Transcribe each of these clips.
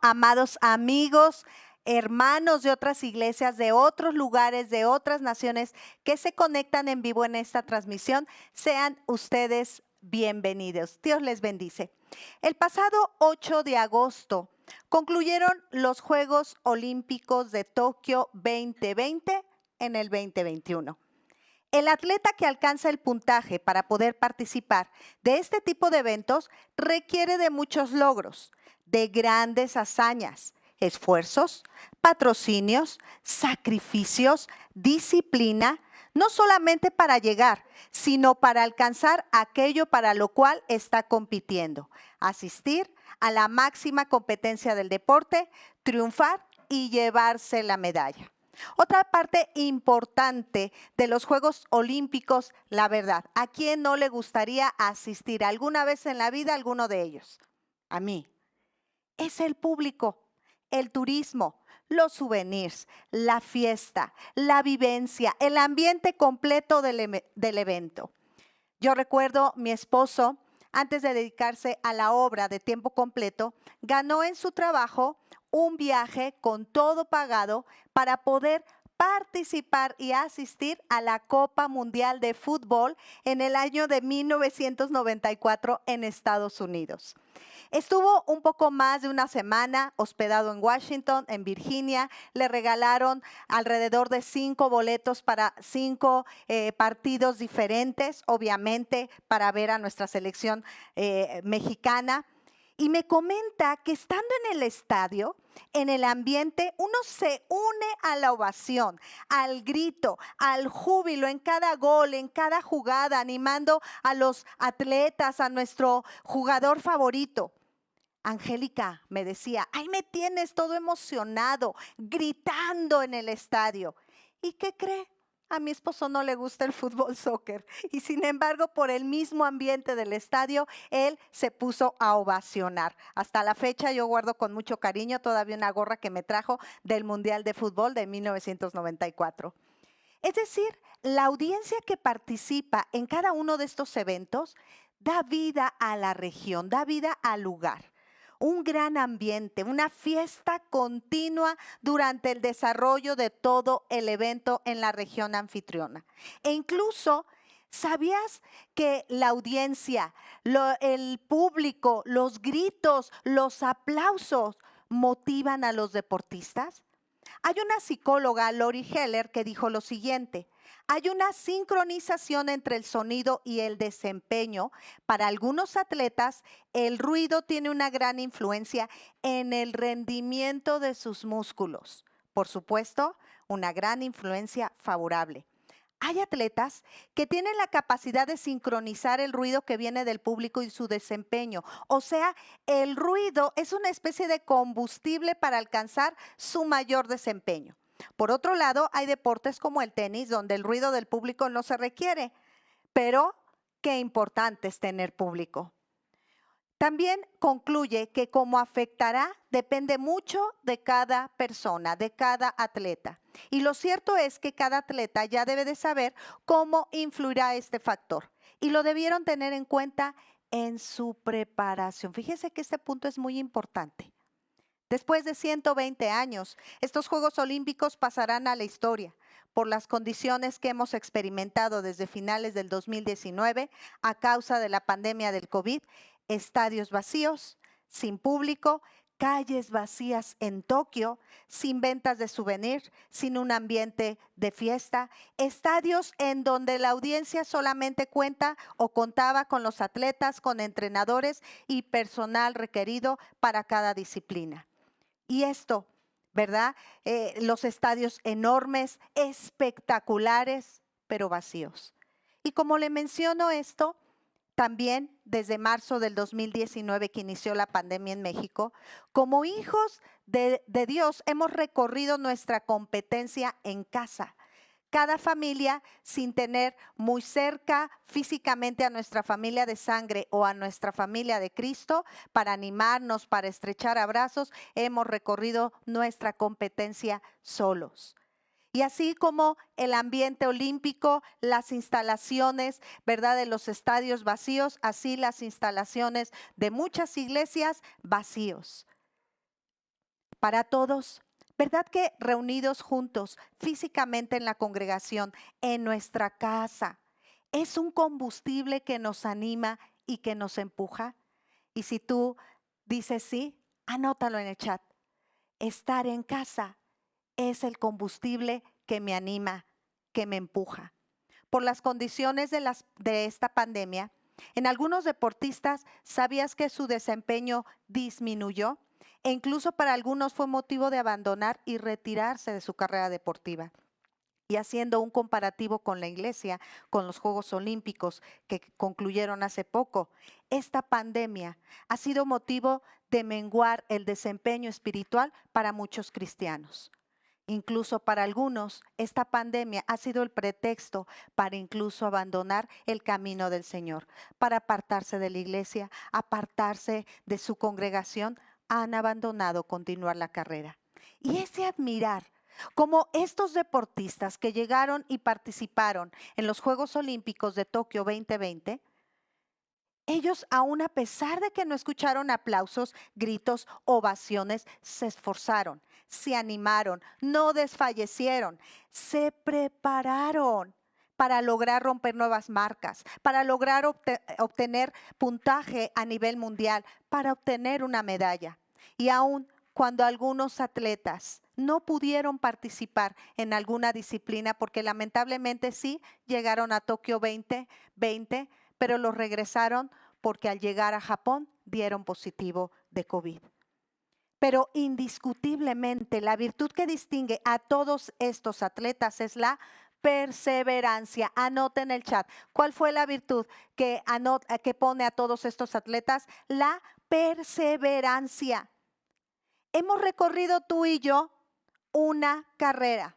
amados amigos, hermanos de otras iglesias, de otros lugares, de otras naciones que se conectan en vivo en esta transmisión, sean ustedes bienvenidos. Dios les bendice. El pasado 8 de agosto concluyeron los Juegos Olímpicos de Tokio 2020 en el 2021. El atleta que alcanza el puntaje para poder participar de este tipo de eventos requiere de muchos logros, de grandes hazañas, esfuerzos, patrocinios, sacrificios, disciplina, no solamente para llegar, sino para alcanzar aquello para lo cual está compitiendo, asistir a la máxima competencia del deporte, triunfar y llevarse la medalla. Otra parte importante de los Juegos Olímpicos, la verdad, ¿a quién no le gustaría asistir alguna vez en la vida a alguno de ellos? A mí. Es el público, el turismo, los souvenirs, la fiesta, la vivencia, el ambiente completo del evento. Yo recuerdo mi esposo, antes de dedicarse a la obra de tiempo completo, ganó en su trabajo un viaje con todo pagado para poder participar y asistir a la Copa Mundial de Fútbol en el año de 1994 en Estados Unidos. Estuvo un poco más de una semana hospedado en Washington, en Virginia. Le regalaron alrededor de 5 boletos para 5 partidos diferentes, obviamente para ver a nuestra selección mexicana. Y me comenta que estando en el estadio, en el ambiente, uno se une a la ovación, al grito, al júbilo en cada gol, en cada jugada, animando a los atletas, a nuestro jugador favorito. Angélica me decía, ahí me tienes todo emocionado, gritando en el estadio. ¿Y qué cree? A mi esposo no le gusta el fútbol soccer y sin embargo por el mismo ambiente del estadio, él se puso a ovacionar. Hasta la fecha yo guardo con mucho cariño todavía una gorra que me trajo del Mundial de Fútbol de 1994. Es decir, la audiencia que participa en cada uno de estos eventos da vida a la región, da vida al lugar. Un gran ambiente, una fiesta continua durante el desarrollo de todo el evento en la región anfitriona. E incluso, ¿sabías que la audiencia, el público, los gritos, los aplausos motivan a los deportistas? Hay una psicóloga, Lori Heller, que dijo lo siguiente: hay una sincronización entre el sonido y el desempeño. Para algunos atletas, el ruido tiene una gran influencia en el rendimiento de sus músculos. Por supuesto, una gran influencia favorable. Hay atletas que tienen la capacidad de sincronizar el ruido que viene del público y su desempeño. O sea, el ruido es una especie de combustible para alcanzar su mayor desempeño. Por otro lado, hay deportes como el tenis, donde el ruido del público no se requiere, pero qué importante es tener público. También concluye que cómo afectará depende mucho de cada persona, de cada atleta. Y lo cierto es que cada atleta ya debe de saber cómo influirá este factor. Y lo debieron tener en cuenta en su preparación. Fíjense que este punto es muy importante. Después de 120 años, estos Juegos Olímpicos pasarán a la historia por las condiciones que hemos experimentado desde finales del 2019 a causa de la pandemia del COVID. Estadios vacíos, sin público, calles vacías en Tokio, sin ventas de souvenir, sin un ambiente de fiesta, estadios en donde la audiencia solamente cuenta o contaba con los atletas, con entrenadores y personal requerido para cada disciplina. Y esto, ¿verdad? Los estadios enormes, espectaculares, pero vacíos. Y como le menciono esto, también desde marzo del 2019 que inició la pandemia en México, como hijos de Dios hemos recorrido nuestra competencia en casa. Cada familia, sin tener muy cerca físicamente a nuestra familia de sangre o a nuestra familia de Cristo, para animarnos, para estrechar abrazos, hemos recorrido nuestra competencia solos. Y así como el ambiente olímpico, las instalaciones, ¿verdad?, de los estadios vacíos, así las instalaciones de muchas iglesias vacíos. para todos. ¿Verdad que reunidos juntos físicamente en la congregación, en nuestra casa, es un combustible que nos anima y que nos empuja? Y si tú dices sí, anótalo en el chat. Estar en casa es el combustible que me anima, que me empuja. Por las condiciones de esta pandemia, en algunos deportistas, ¿sabías que su desempeño disminuyó? E incluso para algunos fue motivo de abandonar y retirarse de su carrera deportiva. Y haciendo un comparativo con la iglesia, con los Juegos Olímpicos que concluyeron hace poco, esta pandemia ha sido motivo de menguar el desempeño espiritual para muchos cristianos. Incluso para algunos, esta pandemia ha sido el pretexto para incluso abandonar el camino del Señor, para apartarse de la iglesia, apartarse de su congregación, han abandonado continuar la carrera. Y es de admirar cómo estos deportistas que llegaron y participaron en los Juegos Olímpicos de Tokio 2020, ellos, aún a pesar de que no escucharon aplausos, gritos, ovaciones, se esforzaron, se animaron, no desfallecieron, se prepararon para lograr romper nuevas marcas, para lograr obtener puntaje a nivel mundial, para obtener una medalla. Y aún cuando algunos atletas no pudieron participar en alguna disciplina, porque lamentablemente sí llegaron a Tokio 2020, pero los regresaron porque al llegar a Japón dieron positivo de COVID. Pero indiscutiblemente la virtud que distingue a todos estos atletas es la perseverancia. Anota en el chat. ¿Cuál fue la virtud que pone a todos estos atletas? La perseverancia. Hemos recorrido tú y yo una carrera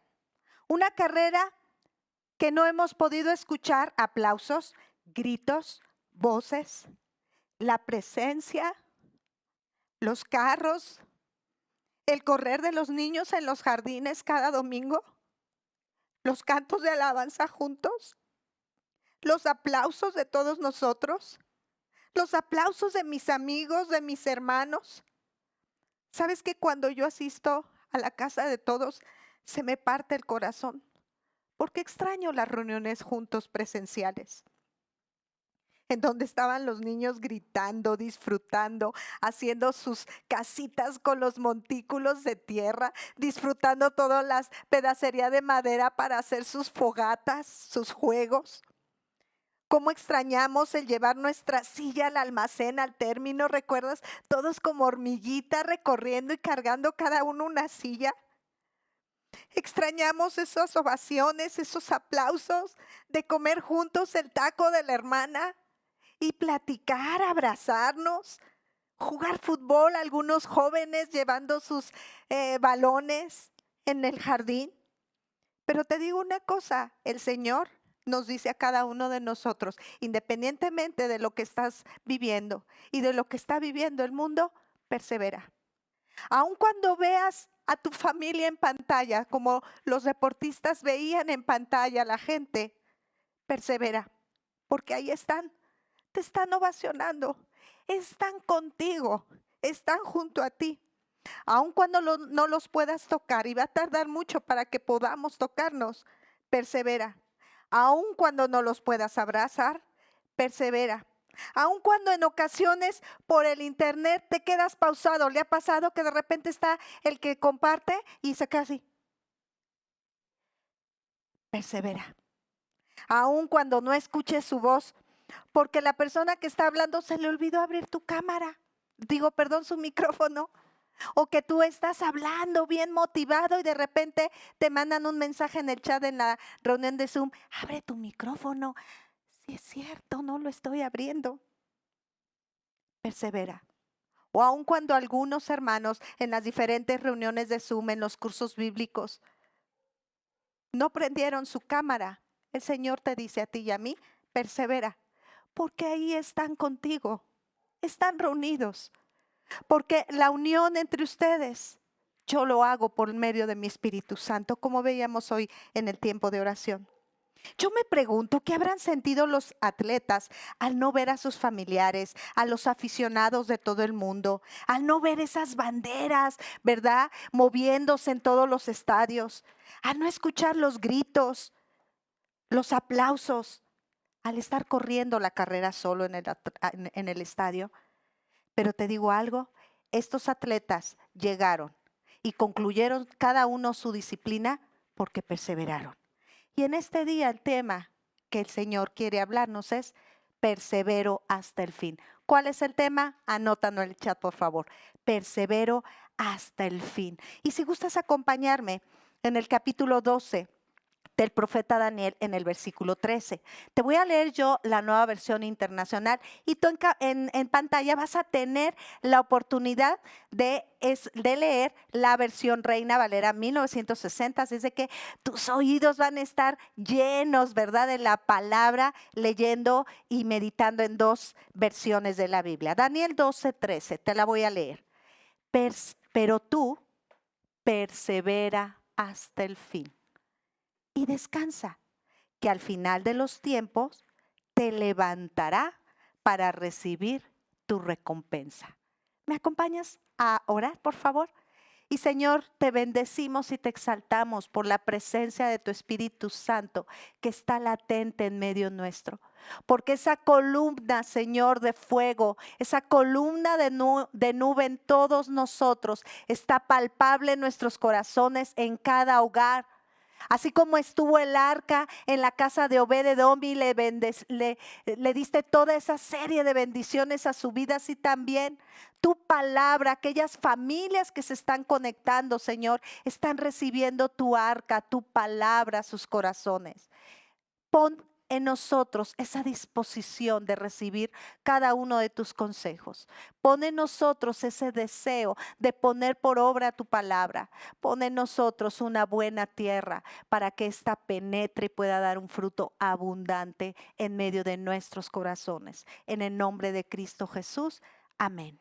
que no hemos podido escuchar aplausos, gritos, voces, la presencia, los carros, el correr de los niños en los jardines cada domingo, los cantos de alabanza juntos, los aplausos de todos nosotros, los aplausos de mis amigos, de mis hermanos. ¿Sabes que cuando yo asisto a la casa de todos se me parte el corazón? Porque extraño las reuniones juntos presenciales, en donde estaban los niños gritando, disfrutando, haciendo sus casitas con los montículos de tierra, disfrutando todas las pedacería de madera para hacer sus fogatas, sus juegos. Cómo extrañamos el llevar nuestra silla al almacén, al término, ¿recuerdas? Todos como hormiguita recorriendo y cargando cada uno una silla. Extrañamos esas ovaciones, esos aplausos de comer juntos el taco de la hermana y platicar, abrazarnos, jugar fútbol, algunos jóvenes llevando sus balones en el jardín. Pero te digo una cosa, el Señor nos dice a cada uno de nosotros, independientemente de lo que estás viviendo y de lo que está viviendo el mundo, persevera. Aun cuando veas a tu familia en pantalla, como los deportistas veían en pantalla a la gente, persevera, porque ahí están, te están ovacionando, están contigo, están junto a ti. Aun cuando no los puedas tocar, y va a tardar mucho para que podamos tocarnos, persevera. Aun cuando no los puedas abrazar, persevera. Aun cuando en ocasiones por el internet te quedas pausado, ¿le ha pasado que de repente está el que comparte y se queda así? Persevera. Aun cuando no escuches su voz, porque la persona que está hablando se le olvidó abrir tu cámara, su micrófono, o que tú estás hablando bien motivado y de repente te mandan un mensaje en el chat en la reunión de Zoom, abre tu micrófono. Sí es cierto, no lo estoy abriendo. Persevera. O aun cuando algunos hermanos en las diferentes reuniones de Zoom, en los cursos bíblicos, no prendieron su cámara, el Señor te dice a ti y a mí, persevera, porque ahí están contigo, están reunidos, porque la unión entre ustedes, yo lo hago por medio de mi Espíritu Santo, como veíamos hoy en el tiempo de oración. Yo me pregunto qué habrán sentido los atletas al no ver a sus familiares, a los aficionados de todo el mundo, al no ver esas banderas, ¿verdad? Moviéndose en todos los estadios, al no escuchar los gritos, los aplausos, al estar corriendo la carrera solo en el estadio. Pero te digo algo, estos atletas llegaron y concluyeron cada uno su disciplina porque perseveraron. Y en este día el tema que el Señor quiere hablarnos es persevero hasta el fin. ¿Cuál es el tema? Anótalo en el chat, por favor. Persevero hasta el fin. Y si gustas acompañarme en el capítulo 12 del profeta Daniel en el versículo 13. Te voy a leer yo la Nueva Versión Internacional y tú en pantalla vas a tener la oportunidad de leer la versión Reina Valera 1960, así es de que tus oídos van a estar llenos, ¿verdad?, de la palabra, leyendo y meditando en dos versiones de la Biblia. Daniel 12:13, te la voy a leer. Pero tú persevera hasta el fin y descansa, que al final de los tiempos te levantará para recibir tu recompensa. ¿Me acompañas a orar, por favor? Y Señor, te bendecimos y te exaltamos por la presencia de tu Espíritu Santo que está latente en medio nuestro. Porque esa columna, Señor, de fuego, esa columna de nube en todos nosotros está palpable en nuestros corazones, en cada hogar. Así como estuvo el arca en la casa de Obed-Edom y le diste toda esa serie de bendiciones a su vida, así también tu palabra, aquellas familias que se están conectando, Señor, están recibiendo tu arca, tu palabra a sus corazones. Pon en nosotros esa disposición de recibir cada uno de tus consejos. Pon en nosotros ese deseo de poner por obra tu palabra. Pon en nosotros una buena tierra para que ésta penetre y pueda dar un fruto abundante en medio de nuestros corazones. En el nombre de Cristo Jesús. Amén.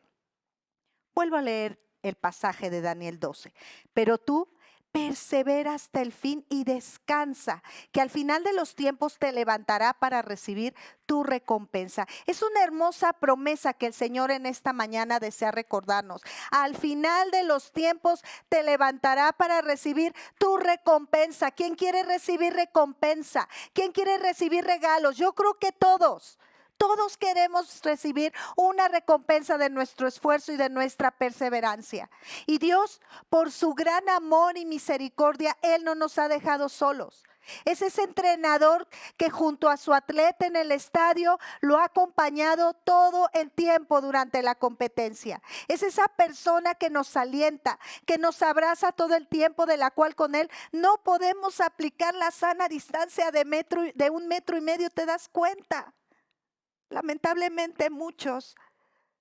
Vuelvo a leer el pasaje de Daniel 12. Pero tú persevera hasta el fin y descansa, que al final de los tiempos te levantará para recibir tu recompensa. Es una hermosa promesa que el Señor en esta mañana desea recordarnos. Al final de los tiempos te levantará para recibir tu recompensa. ¿Quién quiere recibir recompensa? ¿Quién quiere recibir regalos? Yo creo que todos. Todos queremos recibir una recompensa de nuestro esfuerzo y de nuestra perseverancia. Y Dios, por su gran amor y misericordia, Él no nos ha dejado solos. Es ese entrenador que junto a su atleta en el estadio lo ha acompañado todo el tiempo durante la competencia. Es esa persona que nos alienta, que nos abraza todo el tiempo, de la cual con él no podemos aplicar la sana distancia de 1,5 metros, ¿te das cuenta? Lamentablemente muchos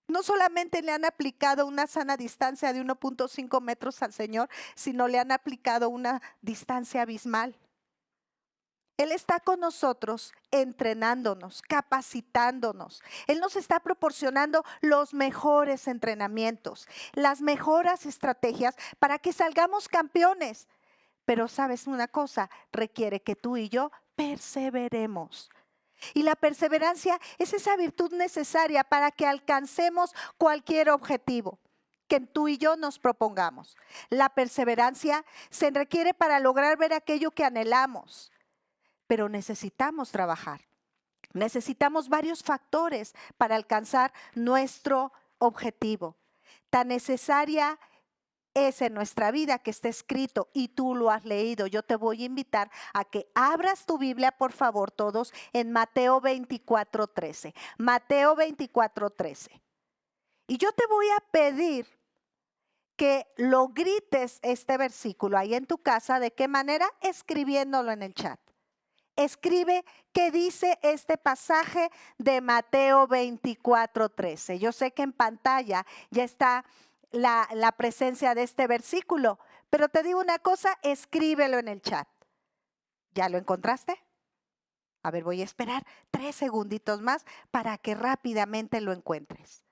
no solamente le han aplicado una sana distancia de 1,5 metros al Señor, sino le han aplicado una distancia abismal. Él está con nosotros entrenándonos, capacitándonos. Él nos está proporcionando los mejores entrenamientos, las mejores estrategias para que salgamos campeones. Pero sabes una cosa, requiere que tú y yo perseveremos. Y la perseverancia es esa virtud necesaria para que alcancemos cualquier objetivo que tú y yo nos propongamos. La perseverancia se requiere para lograr ver aquello que anhelamos, pero necesitamos trabajar. Necesitamos varios factores para alcanzar nuestro objetivo. Tan necesaria es en nuestra vida que está escrito y tú lo has leído. Yo te voy a invitar a que abras tu Biblia, por favor, todos, en Mateo 24:13. Mateo 24:13. Y yo te voy a pedir que lo grites este versículo ahí en tu casa. ¿De qué manera? Escribiéndolo en el chat. Escribe qué dice este pasaje de Mateo 24:13. Yo sé que en pantalla ya está la presencia de este versículo, pero te digo una cosa, escríbelo en el chat. ¿Ya lo encontraste? A ver, voy a esperar 3 segunditos más para que rápidamente lo encuentres.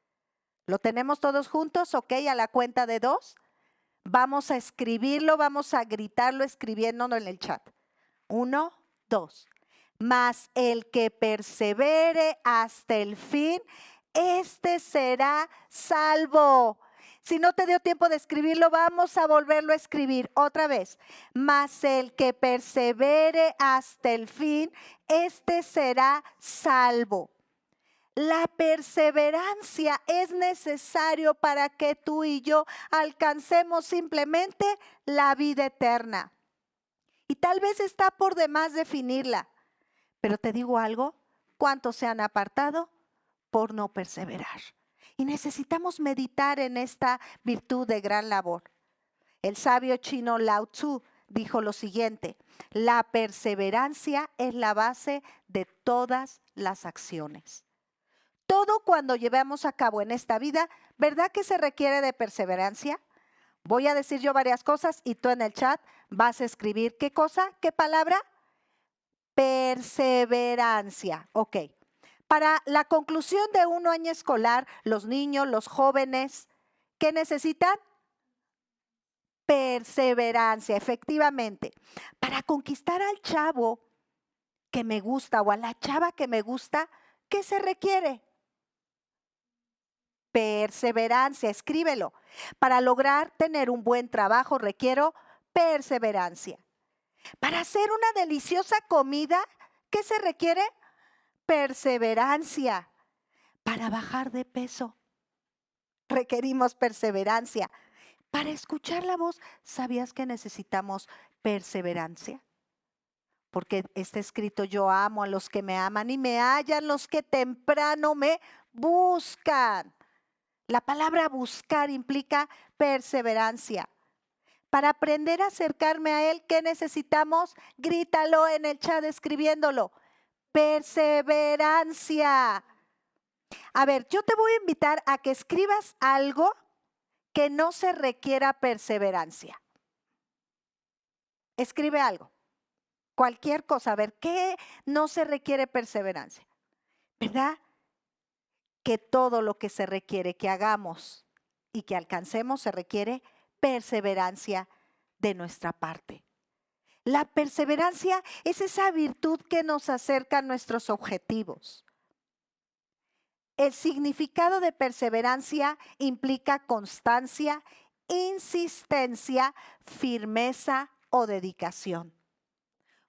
¿Lo tenemos todos juntos? Ok, a la cuenta de 2. Vamos a escribirlo, vamos a gritarlo escribiéndolo en el chat. 1, 2. Mas el que persevere hasta el fin, este será salvo. Si no te dio tiempo de escribirlo, vamos a volverlo a escribir otra vez. Mas el que persevere hasta el fin, este será salvo. La perseverancia es necesario para que tú y yo alcancemos simplemente la vida eterna. Y tal vez está por demás definirla, pero te digo algo, ¿cuántos se han apartado por no perseverar? Y necesitamos meditar en esta virtud de gran labor. El sabio chino Lao Tzu dijo lo siguiente: la perseverancia es la base de todas las acciones. Todo cuando llevamos a cabo en esta vida, ¿verdad que se requiere de perseverancia? Voy a decir yo varias cosas y tú en el chat vas a escribir ¿qué cosa? ¿Qué palabra? Perseverancia. Ok. Para la conclusión de un año escolar, los niños, los jóvenes, ¿qué necesitan? Perseverancia, efectivamente. Para conquistar al chavo que me gusta o a la chava que me gusta, ¿qué se requiere? Perseverancia, escríbelo. Para lograr tener un buen trabajo requiero perseverancia. Para hacer una deliciosa comida, ¿qué se requiere? Perseverancia. Para bajar de peso, requerimos perseverancia. Para escuchar la voz, ¿sabías que necesitamos perseverancia? Porque está escrito, yo amo a los que me aman y me hallan los que temprano me buscan. La palabra buscar implica perseverancia. Para aprender a acercarme a Él, ¿qué necesitamos? Grítalo en el chat escribiéndolo. Perseverancia. A ver, yo te voy a invitar a que escribas algo que no se requiera perseverancia. Escribe algo, cualquier cosa. A ver, ¿qué no se requiere perseverancia? ¿Verdad? Que todo lo que se requiere que hagamos y que alcancemos se requiere perseverancia de nuestra parte. La perseverancia es esa virtud que nos acerca a nuestros objetivos. El significado de perseverancia implica constancia, insistencia, firmeza o dedicación.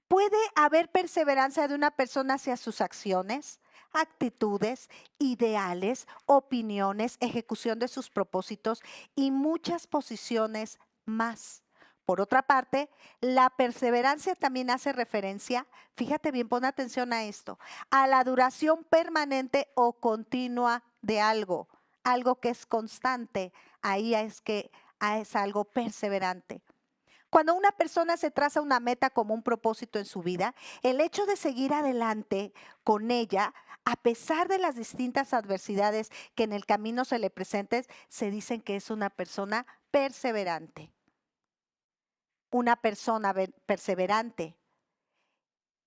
¿Puede haber perseverancia de una persona hacia sus acciones, actitudes, ideales, opiniones, ejecución de sus propósitos y muchas posiciones más? Por otra parte, la perseverancia también hace referencia, fíjate bien, pon atención a esto, a la duración permanente o continua de algo, algo que es constante, ahí es que es algo perseverante. Cuando una persona se traza una meta como un propósito en su vida, el hecho de seguir adelante con ella, a pesar de las distintas adversidades que en el camino se le presenten, se dicen que es una persona perseverante. Una persona perseverante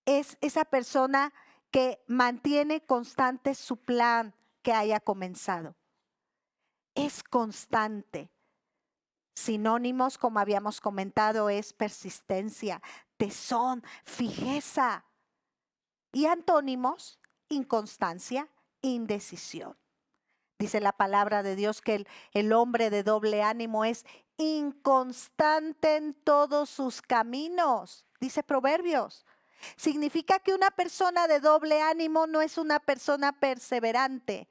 es esa persona que mantiene constante su plan que haya comenzado. Es constante. Sinónimos, como habíamos comentado, es persistencia, tesón, fijeza. Y antónimos, inconstancia, indecisión. Dice la palabra de Dios que el hombre de doble ánimo es inconstante en todos sus caminos. Dice Proverbios. Significa que una persona de doble ánimo no es una persona perseverante.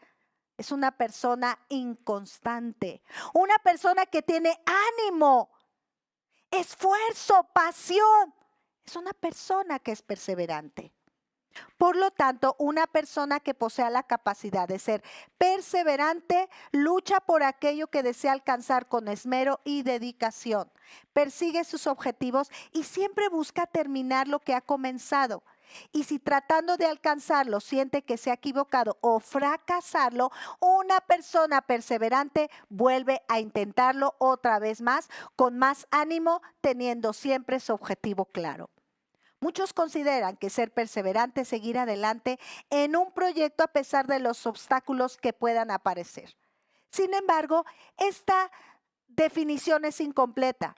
Es una persona inconstante, una persona que tiene ánimo, esfuerzo, pasión. Es una persona que es perseverante. Por lo tanto, una persona que posea la capacidad de ser perseverante lucha por aquello que desea alcanzar con esmero y dedicación. Persigue sus objetivos y siempre busca terminar lo que ha comenzado. Y si tratando de alcanzarlo siente que se ha equivocado o fracasarlo, una persona perseverante vuelve a intentarlo otra vez más, con más ánimo, teniendo siempre su objetivo claro. Muchos consideran que ser perseverante es seguir adelante en un proyecto a pesar de los obstáculos que puedan aparecer. Sin embargo, esta definición es incompleta,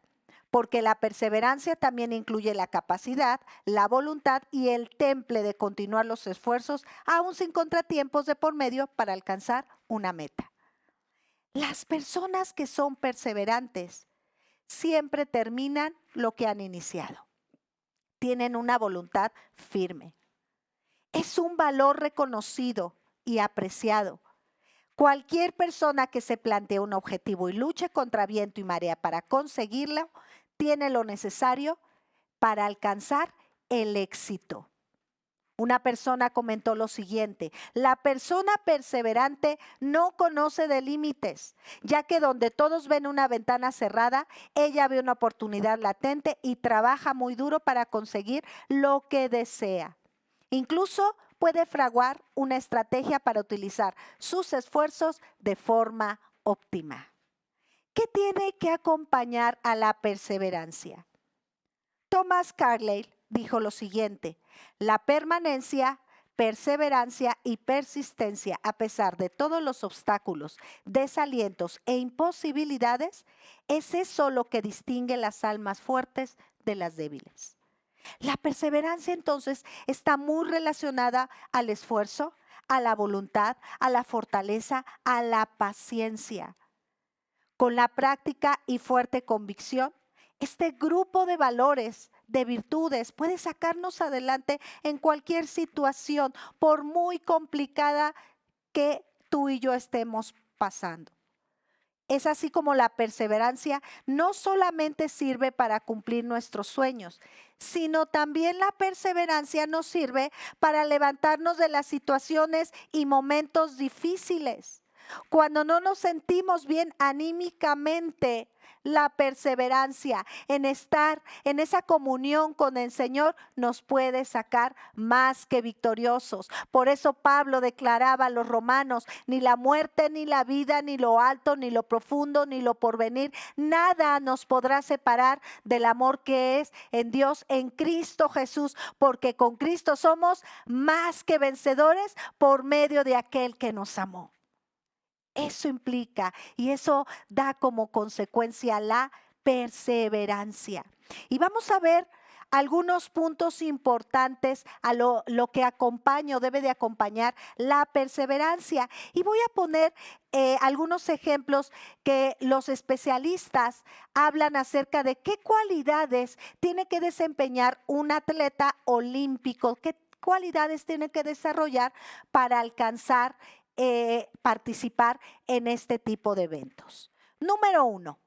porque la perseverancia también incluye la capacidad, la voluntad y el temple de continuar los esfuerzos, aún sin contratiempos de por medio, para alcanzar una meta. Las personas que son perseverantes siempre terminan lo que han iniciado. Tienen una voluntad firme. Es un valor reconocido y apreciado. Cualquier persona que se plantee un objetivo y luche contra viento y marea para conseguirlo, tiene lo necesario para alcanzar el éxito. Una persona comentó lo siguiente: la persona perseverante no conoce de límites, ya que donde todos ven una ventana cerrada, ella ve una oportunidad latente y trabaja muy duro para conseguir lo que desea. Incluso puede fraguar una estrategia para utilizar sus esfuerzos de forma óptima. ¿Qué tiene que acompañar a la perseverancia? Thomas Carlyle dijo lo siguiente: la permanencia, perseverancia y persistencia, a pesar de todos los obstáculos, desalientos e imposibilidades, es eso lo que distingue las almas fuertes de las débiles. La perseverancia entonces está muy relacionada al esfuerzo, a la voluntad, a la fortaleza, a la paciencia. Con la práctica y fuerte convicción, este grupo de valores, de virtudes, puede sacarnos adelante en cualquier situación, por muy complicada que tú y yo estemos pasando. Es así como la perseverancia no solamente sirve para cumplir nuestros sueños, sino también la perseverancia nos sirve para levantarnos de las situaciones y momentos difíciles. Cuando no nos sentimos bien anímicamente, la perseverancia en estar en esa comunión con el Señor nos puede sacar más que victoriosos. Por eso Pablo declaraba a los romanos: ni la muerte, ni la vida, ni lo alto, ni lo profundo, ni lo porvenir, nada nos podrá separar del amor que es en Dios en Cristo Jesús, porque con Cristo somos más que vencedores por medio de aquel que nos amó. Eso implica y eso da como consecuencia la perseverancia. Y vamos a ver algunos puntos importantes a lo que acompaña o debe de acompañar la perseverancia. Y voy a poner algunos ejemplos que los especialistas hablan acerca de qué cualidades tiene que desempeñar un atleta olímpico, qué cualidades tiene que desarrollar para alcanzar participar en este tipo de eventos. Número 1,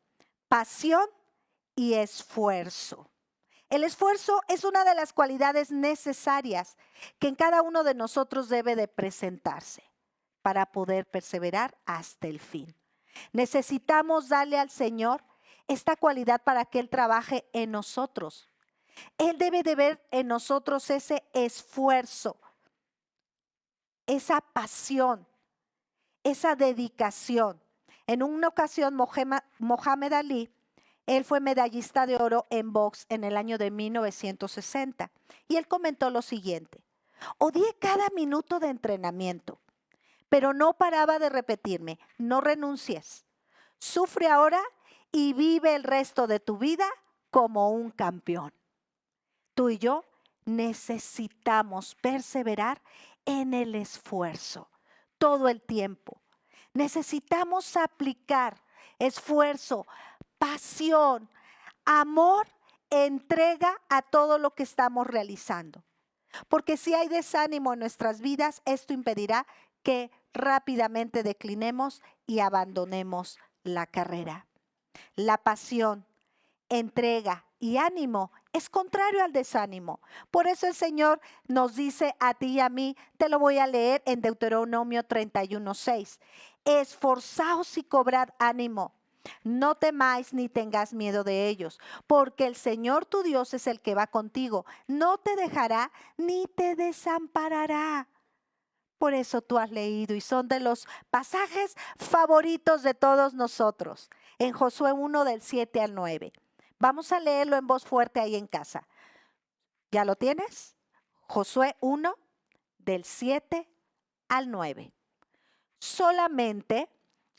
pasión y esfuerzo. El esfuerzo es una de las cualidades necesarias que en cada uno de nosotros debe de presentarse para poder perseverar hasta el fin. Necesitamos darle al Señor esta cualidad para que Él trabaje en nosotros. Él debe de ver en nosotros ese esfuerzo, esa pasión, esa dedicación. En una ocasión, Mohamed Ali, él fue medallista de oro en box en el año de 1960 y él comentó lo siguiente: odié cada minuto de entrenamiento, pero no paraba de repetirme: no renuncies, sufre ahora y vive el resto de tu vida como un campeón. Tú y yo necesitamos perseverar en el esfuerzo todo el tiempo. Necesitamos aplicar esfuerzo, pasión, amor, entrega a todo lo que estamos realizando. Porque si hay desánimo en nuestras vidas, esto impedirá que rápidamente declinemos y abandonemos la carrera. La pasión, entrega y ánimo es contrario al desánimo. Por eso el Señor nos dice a ti y a mí, te lo voy a leer en Deuteronomio 31:6. Esforzaos y cobrad ánimo. No temáis ni tengas miedo de ellos, porque el Señor tu Dios es el que va contigo. No te dejará ni te desamparará. Por eso tú has leído y son de los pasajes favoritos de todos nosotros. En Josué 1 del 7 al 9. Vamos a leerlo en voz fuerte ahí en casa. ¿Ya lo tienes? Josué 1 del 7 al 9. Solamente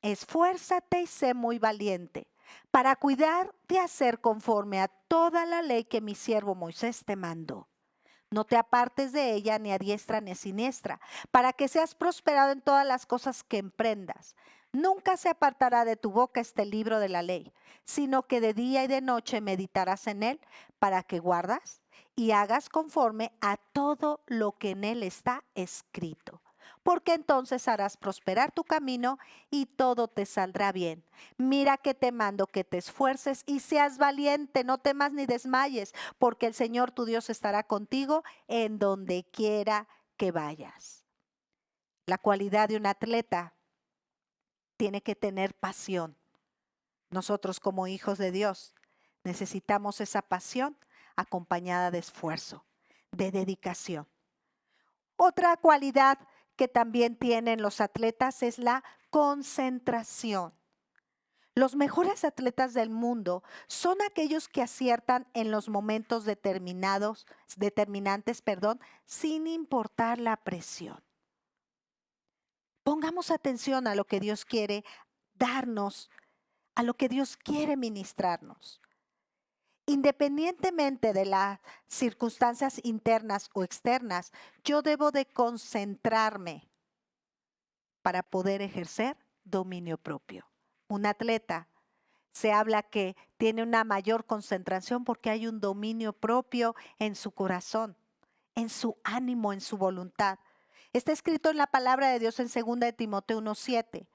esfuérzate y sé muy valiente. para cuidar de hacer conforme a toda la ley que mi siervo Moisés te mandó. No te apartes de ella ni a diestra ni a siniestra, para que seas prosperado en todas las cosas que emprendas. Nunca se apartará de tu boca este libro de la ley, sino que de día y de noche meditarás en él, para que guardas y hagas conforme a todo lo que en él está escrito. Porque entonces harás prosperar tu camino y todo te saldrá bien. Mira que te mando que te esfuerces y seas valiente, no temas ni desmayes, porque el Señor tu Dios estará contigo en donde quiera que vayas. La cualidad de un atleta tiene que tener pasión. Nosotros como hijos de Dios necesitamos esa pasión acompañada de esfuerzo, de dedicación. Otra cualidad que también tienen los atletas es la concentración. Los mejores atletas del mundo son aquellos que aciertan en los momentos determinantes, sin importar la presión. Pongamos atención a lo que Dios quiere darnos, a lo que Dios quiere ministrarnos. Independientemente de las circunstancias internas o externas, yo debo de concentrarme para poder ejercer dominio propio. Un atleta se habla que tiene una mayor concentración porque hay un dominio propio en su corazón, en su ánimo, en su voluntad. Está escrito en la palabra de Dios en 2 de Timoteo 1:7.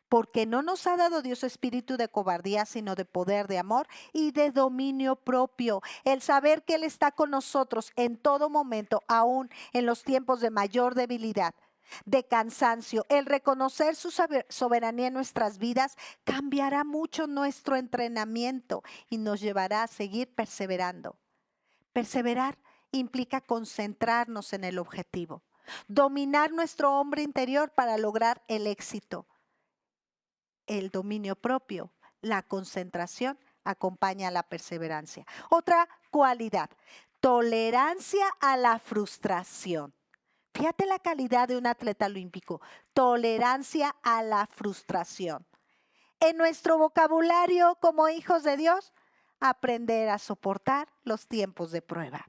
Porque no nos ha dado Dios espíritu de cobardía, sino de poder, de amor y de dominio propio. El saber que Él está con nosotros en todo momento, aún en los tiempos de mayor debilidad, de cansancio, el reconocer su soberanía en nuestras vidas cambiará mucho nuestro entrenamiento y nos llevará a seguir perseverando. Perseverar implica concentrarnos en el objetivo, dominar nuestro hombre interior para lograr el éxito. El dominio propio, la concentración acompaña a la perseverancia. Otra cualidad, tolerancia a la frustración. Fíjate la calidad de un atleta olímpico, tolerancia a la frustración. En nuestro vocabulario como hijos de Dios, aprender a soportar los tiempos de prueba.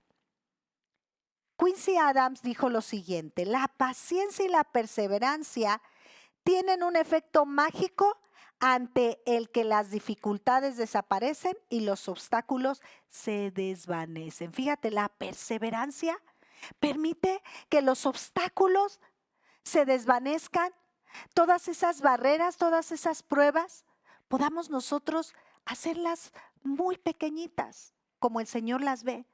Quincy Adams dijo lo siguiente: la paciencia y la perseverancia tienen un efecto mágico ante el que las dificultades desaparecen y los obstáculos se desvanecen. Fíjate, la perseverancia permite que los obstáculos se desvanezcan, todas esas barreras, todas esas pruebas, podamos nosotros hacerlas muy pequeñitas, como el Señor las ve.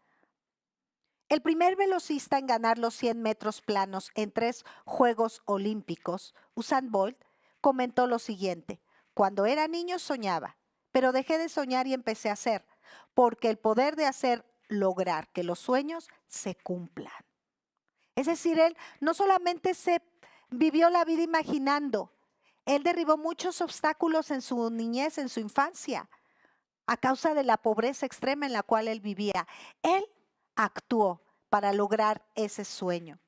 El primer velocista en ganar los 100 metros planos en 3 Juegos Olímpicos, Usain Bolt, comentó lo siguiente: cuando era niño soñaba, pero dejé de soñar y empecé a hacer, porque el poder de hacer lograr que los sueños se cumplan. Es decir, él no solamente se vivió la vida imaginando, él derribó muchos obstáculos en su niñez, en su infancia, a causa de la pobreza extrema en la cual él vivía. Él actuó para lograr ese sueño.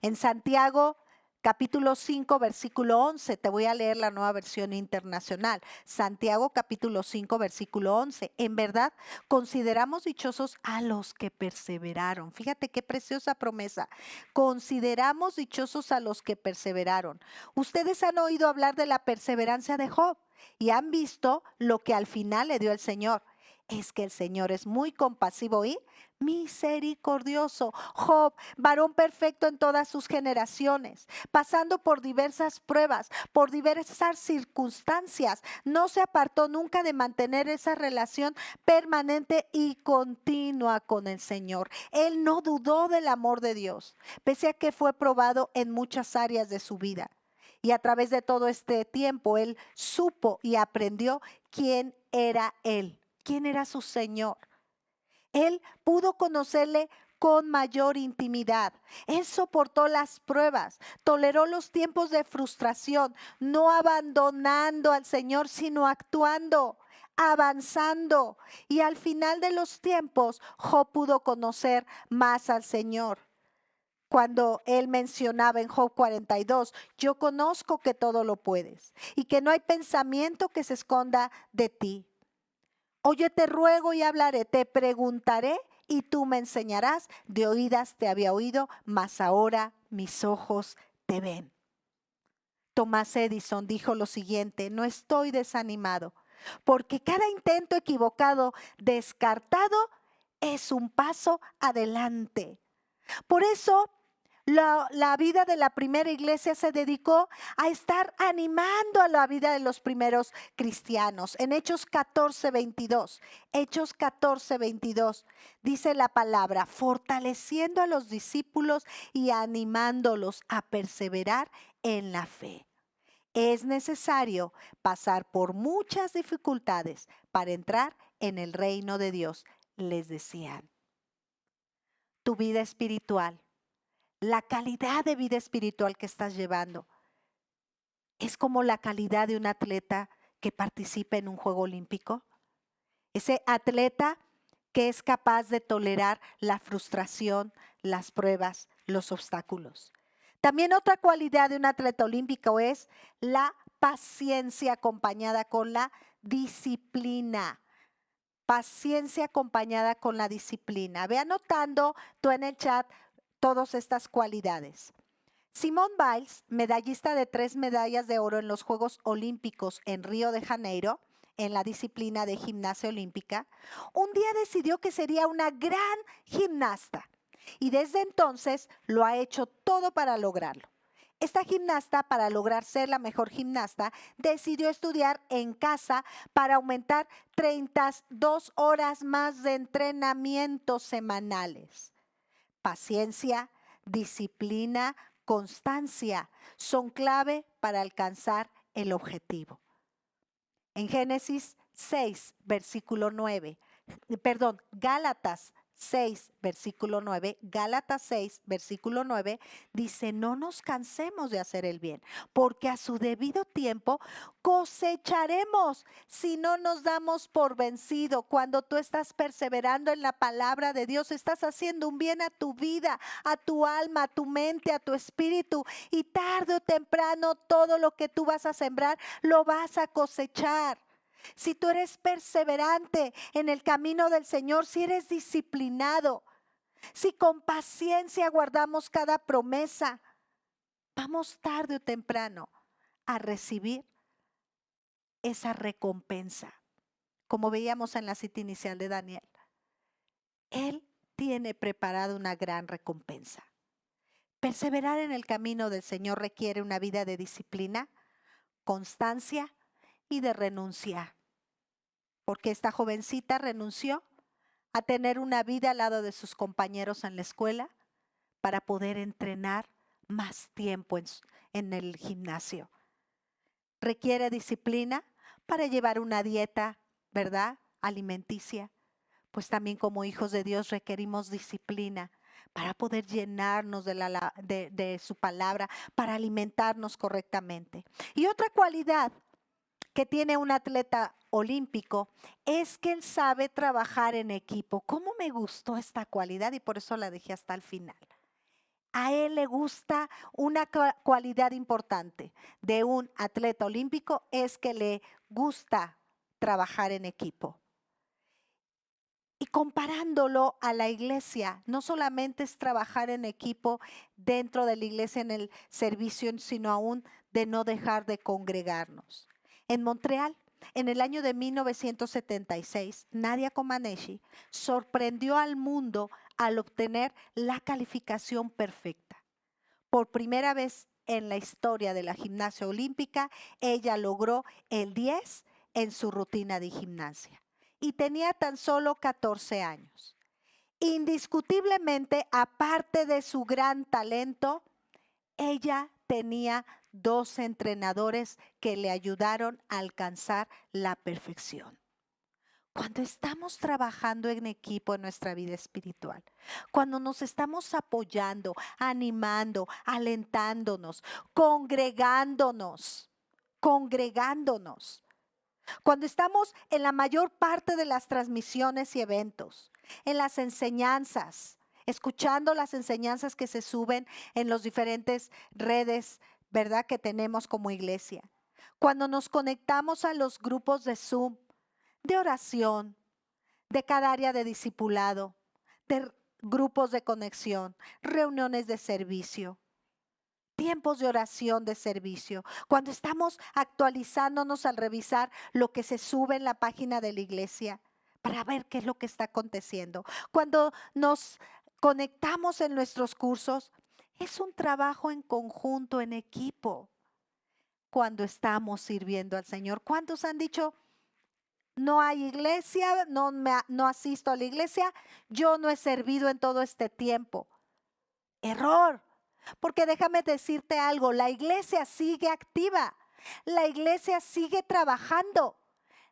En Santiago capítulo 5, versículo 11, te voy a leer la Nueva Versión Internacional. Santiago capítulo 5, versículo 11. En verdad, consideramos dichosos a los que perseveraron. Fíjate qué preciosa promesa. Consideramos dichosos a los que perseveraron. Ustedes han oído hablar de la perseverancia de Job y han visto lo que al final le dio el Señor. Es que el Señor es muy compasivo y misericordioso. Job, varón perfecto en todas sus generaciones, pasando por diversas pruebas, por diversas circunstancias, no se apartó nunca de mantener esa relación permanente y continua con el Señor. Él no dudó del amor de Dios, pese a que fue probado en muchas áreas de su vida. Y a través de todo este tiempo, él supo y aprendió quién era él. ¿Quién era su Señor? Él pudo conocerle con mayor intimidad. Él soportó las pruebas, toleró los tiempos de frustración, no abandonando al Señor, sino actuando, avanzando. Y al final de los tiempos, Job pudo conocer más al Señor. Cuando él mencionaba en Job 42, yo conozco que todo lo puedes y que no hay pensamiento que se esconda de ti. Oye, te ruego y hablaré, te preguntaré y tú me enseñarás. De oídas te había oído, mas ahora mis ojos te ven. Thomas Edison dijo lo siguiente: no estoy desanimado, porque cada intento equivocado, descartado, es un paso adelante. Por eso la vida de la primera iglesia se dedicó a estar animando a la vida de los primeros cristianos. En Hechos 14:22, Hechos 14:22, dice la palabra: fortaleciendo a los discípulos y animándolos a perseverar en la fe. Es necesario pasar por muchas dificultades para entrar en el reino de Dios, les decían. Tu vida espiritual, la calidad de vida espiritual que estás llevando, es como la calidad de un atleta que participa en un juego olímpico. Ese atleta que es capaz de tolerar la frustración, las pruebas, los obstáculos. También otra cualidad de un atleta olímpico es la paciencia acompañada con la disciplina. Paciencia acompañada con la disciplina. Ve anotando tú en el chat todas estas cualidades. Simone Biles, medallista de 3 medallas de oro en los Juegos Olímpicos en Río de Janeiro, en la disciplina de gimnasia olímpica, un día decidió que sería una gran gimnasta y desde entonces lo ha hecho todo para lograrlo. Esta gimnasta, para lograr ser la mejor gimnasta, decidió estudiar en casa para aumentar 32 horas más de entrenamiento semanales. Paciencia, disciplina, constancia son clave para alcanzar el objetivo. En Génesis 6, versículo 9, Gálatas 6, versículo 9, Gálatas 6, versículo 9, dice: no nos cansemos de hacer el bien, porque a su debido tiempo cosecharemos si no nos damos por vencido. Cuando tú estás perseverando en la palabra de Dios, estás haciendo un bien a tu vida, a tu alma, a tu mente, a tu espíritu, y tarde o temprano todo lo que tú vas a sembrar lo vas a cosechar. Si tú eres perseverante en el camino del Señor, si eres disciplinado, si con paciencia guardamos cada promesa, vamos tarde o temprano a recibir esa recompensa. Como veíamos en la cita inicial de Daniel, Él tiene preparada una gran recompensa. Perseverar en el camino del Señor requiere una vida de disciplina, constancia y de renuncia. Porque esta jovencita renunció a tener una vida al lado de sus compañeros en la escuela para poder entrenar más tiempo en el gimnasio. Requiere disciplina para llevar una dieta, ¿verdad?, alimenticia. Pues también como hijos de Dios requerimos disciplina para poder llenarnos de su palabra, para alimentarnos correctamente. Y otra cualidad que tiene un atleta olímpico es que él sabe trabajar en equipo. ¿Cómo me gustó esta cualidad? Y por eso la dejé hasta el final. A él le gusta una cualidad importante de un atleta olímpico, es que le gusta trabajar en equipo. Y comparándolo a la iglesia, no solamente es trabajar en equipo dentro de la iglesia en el servicio, sino aún de no dejar de congregarnos. En Montreal, en el año de 1976, Nadia Comaneci sorprendió al mundo al obtener la calificación perfecta. Por primera vez en la historia de la gimnasia olímpica, ella logró el 10 en su rutina de gimnasia y tenía tan solo 14 años. Indiscutiblemente, aparte de su gran talento, ella tenía 2 entrenadores que le ayudaron a alcanzar la perfección. Cuando estamos trabajando en equipo en nuestra vida espiritual, cuando nos estamos apoyando, animando, alentándonos, congregándonos, cuando estamos en la mayor parte de las transmisiones y eventos, en las enseñanzas, escuchando las enseñanzas que se suben en las diferentes redes, ¿verdad?, que tenemos como iglesia. Cuando nos conectamos a los grupos de Zoom, de oración, de cada área de discipulado, de grupos de conexión, reuniones de servicio, tiempos de oración de servicio, cuando estamos actualizándonos al revisar lo que se sube en la página de la iglesia para ver qué es lo que está aconteciendo, cuando nos conectamos en nuestros cursos, es un trabajo en conjunto, en equipo, cuando estamos sirviendo al Señor. ¿Cuántos han dicho, no hay iglesia, no asisto a la iglesia, yo no he servido en todo este tiempo? Error. Porque déjame decirte algo, la iglesia sigue activa, la iglesia sigue trabajando,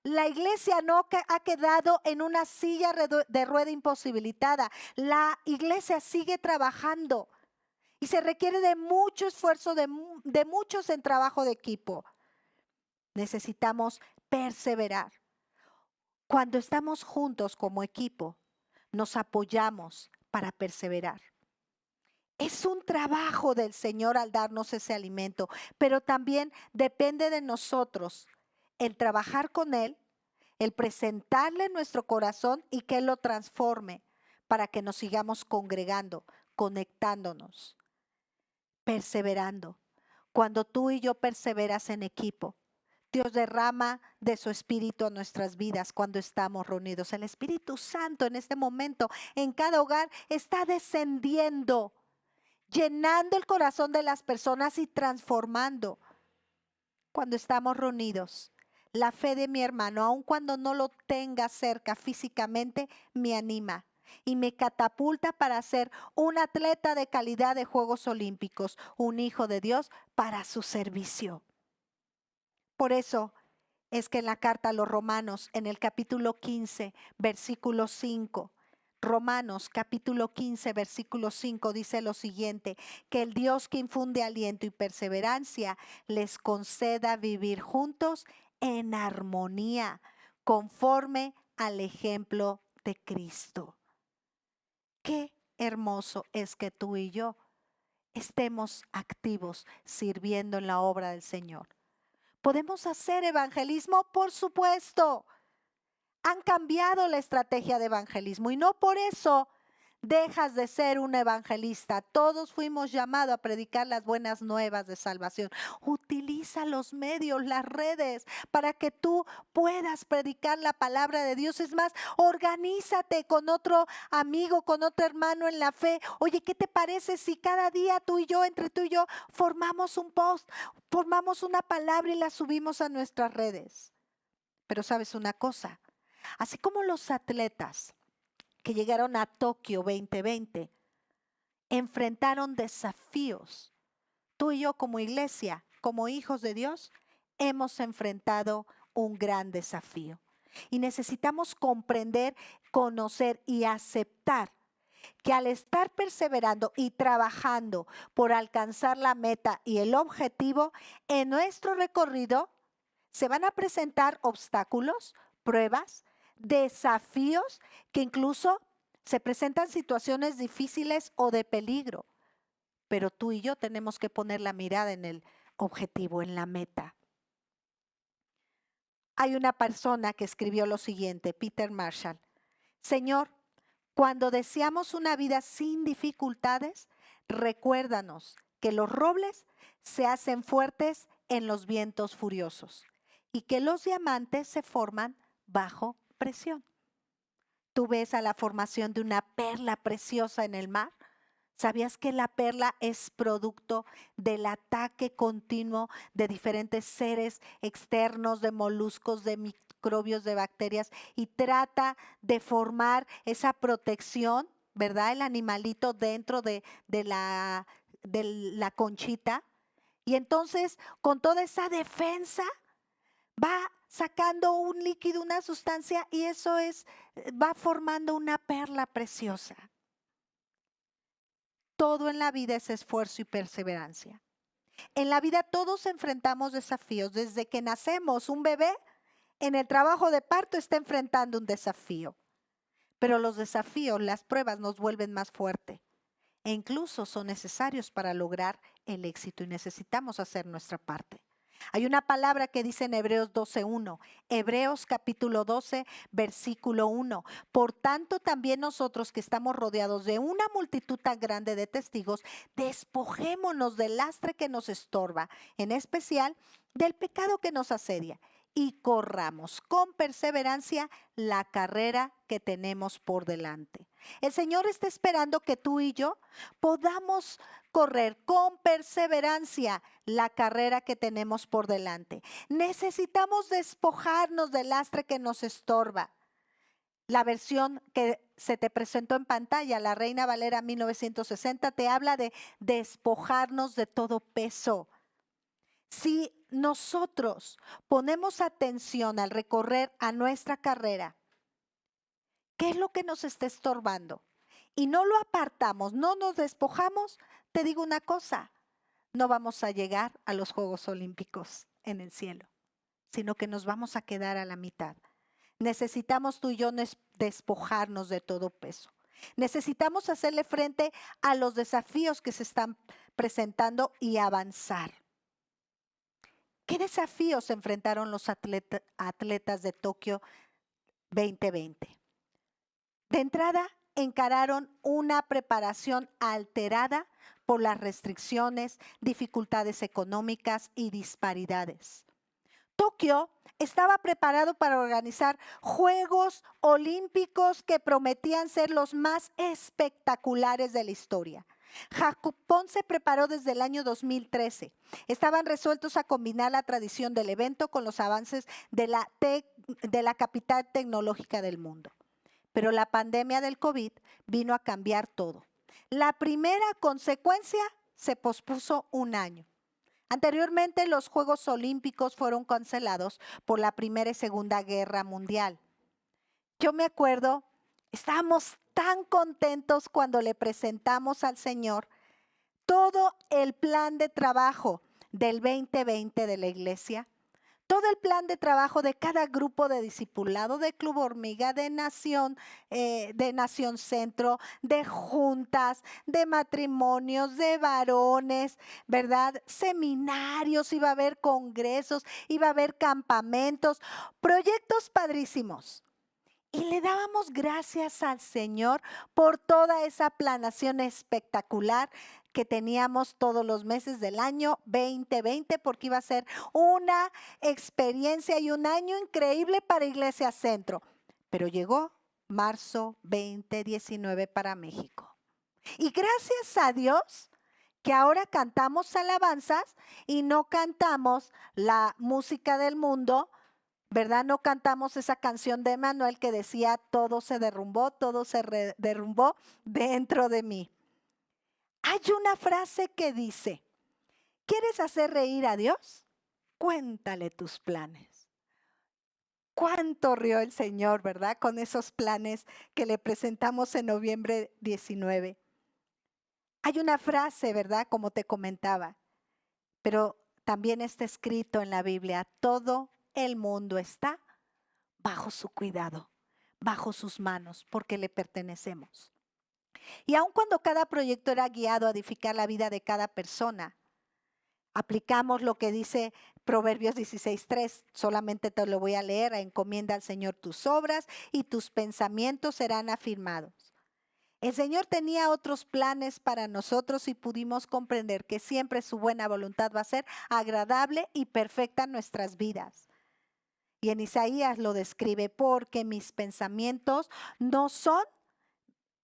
la iglesia no ha quedado en una silla de rueda imposibilitada, la iglesia sigue trabajando y se requiere de mucho esfuerzo, de muchos en trabajo de equipo. Necesitamos perseverar. Cuando estamos juntos como equipo, nos apoyamos para perseverar. Es un trabajo del Señor al darnos ese alimento, pero también depende de nosotros el trabajar con Él, el presentarle nuestro corazón y que Él lo transforme para que nos sigamos congregando, conectándonos, perseverando. Cuando tú y yo perseveras en equipo, Dios derrama de su Espíritu a nuestras vidas cuando estamos reunidos. El Espíritu Santo en este momento en cada hogar está descendiendo, llenando el corazón de las personas y transformando. Cuando estamos reunidos, la fe de mi hermano, aun cuando no lo tenga cerca físicamente, me anima y me catapulta para ser un atleta de calidad de Juegos Olímpicos, un hijo de Dios para su servicio. Por eso es que en la carta a los Romanos, en el capítulo 15, versículo 5, Romanos capítulo 15, versículo 5 dice lo siguiente, que el Dios que infunde aliento y perseverancia les conceda vivir juntos en armonía, conforme al ejemplo de Cristo. Qué hermoso es que tú y yo estemos activos sirviendo en la obra del Señor. ¿Podemos hacer evangelismo? Por supuesto. Han cambiado la estrategia de evangelismo y no por eso dejas de ser un evangelista. Todos fuimos llamados a predicar las buenas nuevas de salvación. Utiliza los medios, las redes, para que tú puedas predicar la palabra de Dios. Es más, organízate con otro amigo, con otro hermano en la fe. Oye, ¿qué te parece si cada día tú y yo, entre tú y yo, formamos un post, formamos una palabra y la subimos a nuestras redes? Pero sabes una cosa, así como los atletas que llegaron a Tokio 2020 enfrentaron desafíos, tú y yo como iglesia, como hijos de Dios, hemos enfrentado un gran desafío. Y necesitamos comprender, conocer y aceptar que al estar perseverando y trabajando por alcanzar la meta y el objetivo, en nuestro recorrido se van a presentar obstáculos, pruebas, desafíos que incluso se presentan situaciones difíciles o de peligro. Pero tú y yo tenemos que poner la mirada en el objetivo, en la meta. Hay una persona que escribió lo siguiente, Peter Marshall. Señor, cuando deseamos una vida sin dificultades, recuérdanos que los robles se hacen fuertes en los vientos furiosos y que los diamantes se forman bajo presión. ¿Tú ves a la formación de una perla preciosa en el mar? ¿Sabías que la perla es producto del ataque continuo de diferentes seres externos, de moluscos, de microbios, de bacterias, y trata de formar esa protección, ¿verdad? El animalito dentro de la conchita. Y entonces, con toda esa defensa, va sacando un líquido, una sustancia, y eso va formando una perla preciosa. Todo en la vida es esfuerzo y perseverancia. En la vida todos enfrentamos desafíos. Desde que nacemos, un bebé en el trabajo de parto está enfrentando un desafío. Pero los desafíos, las pruebas nos vuelven más fuerte e incluso son necesarios para lograr el éxito y necesitamos hacer nuestra parte. Hay una palabra que dice en Hebreos 12:1, Hebreos capítulo 12, versículo 1. Por tanto, también nosotros que estamos rodeados de una multitud tan grande de testigos, despojémonos del lastre que nos estorba, en especial del pecado que nos asedia, y corramos con perseverancia la carrera que tenemos por delante. El Señor está esperando que tú y yo podamos correr con perseverancia la carrera que tenemos por delante. Necesitamos despojarnos del lastre que nos estorba. La versión que se te presentó en pantalla, la Reina Valera 1960, te habla de despojarnos de todo peso. Si nosotros ponemos atención al recorrer a nuestra carrera, ¿qué es lo que nos está estorbando? Y no lo apartamos, no nos despojamos, te digo una cosa, no vamos a llegar a los Juegos Olímpicos en el cielo, sino que nos vamos a quedar a la mitad. Necesitamos tú y yo despojarnos de todo peso. Necesitamos hacerle frente a los desafíos que se están presentando y avanzar. ¿Qué desafíos enfrentaron los atletas de Tokio 2020? De entrada, encararon una preparación alterada por las restricciones, dificultades económicas y disparidades. Tokio estaba preparado para organizar Juegos Olímpicos que prometían ser los más espectaculares de la historia. Japón se preparó desde el año 2013. Estaban resueltos a combinar la tradición del evento con los avances de la capital tecnológica del mundo. Pero la pandemia del COVID vino a cambiar todo. La primera consecuencia, se pospuso un año. Anteriormente, los Juegos Olímpicos fueron cancelados por la Primera y Segunda Guerra Mundial. Yo me acuerdo, estábamos tan contentos cuando le presentamos al Señor todo el plan de trabajo del 2020 de la iglesia, todo el plan de trabajo de cada grupo de discipulado, de Club Hormiga, de Nación Centro, de juntas, de matrimonios, de varones, ¿verdad? Seminarios, iba a haber congresos, iba a haber campamentos, proyectos padrísimos. Y le dábamos gracias al Señor por toda esa planeación espectacular que teníamos todos los meses del año 2020, porque iba a ser una experiencia y un año increíble para Iglesia Centro. Pero llegó marzo 2019 para México. Y gracias a Dios que ahora cantamos alabanzas y no cantamos la música del mundo, ¿verdad? No cantamos esa canción de Manuel que decía, todo se derrumbó, todo se derrumbó dentro de mí. Hay una frase que dice, ¿quieres hacer reír a Dios? Cuéntale tus planes. ¿Cuánto rió el Señor, verdad? Con esos planes que le presentamos en noviembre 19. Hay una frase, ¿verdad? Como te comentaba, pero también está escrito en la Biblia, todo el mundo está bajo su cuidado, bajo sus manos, porque le pertenecemos. Y aun cuando cada proyecto era guiado a edificar la vida de cada persona, aplicamos lo que dice Proverbios 16:3, solamente te lo voy a leer, encomienda al Señor tus obras y tus pensamientos serán afirmados. El Señor tenía otros planes para nosotros y pudimos comprender que siempre su buena voluntad va a ser agradable y perfecta en nuestras vidas. Y en Isaías lo describe, porque mis pensamientos no son